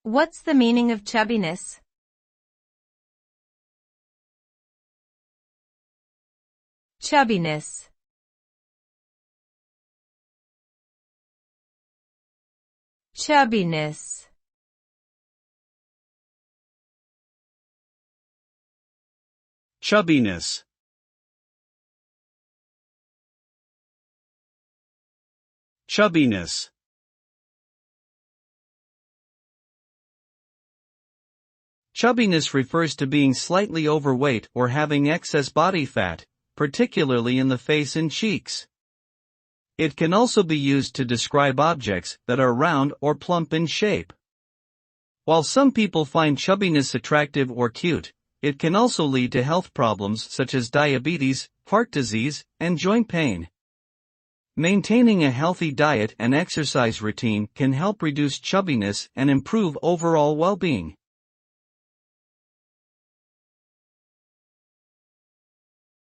What's the meaning of chubbiness? Chubbiness. Chubbiness. Chubbiness. Chubbiness. Chubbiness refers to being slightly overweight or having excess body fat, particularly in the face and cheeks. It can also be used to describe objects that are round or plump in shape. While some people find chubbiness attractive or cute, it can also lead to health problems such as diabetes, heart disease, and joint pain. Maintaining a healthy diet and exercise routine can help reduce chubbiness and improve overall well-being.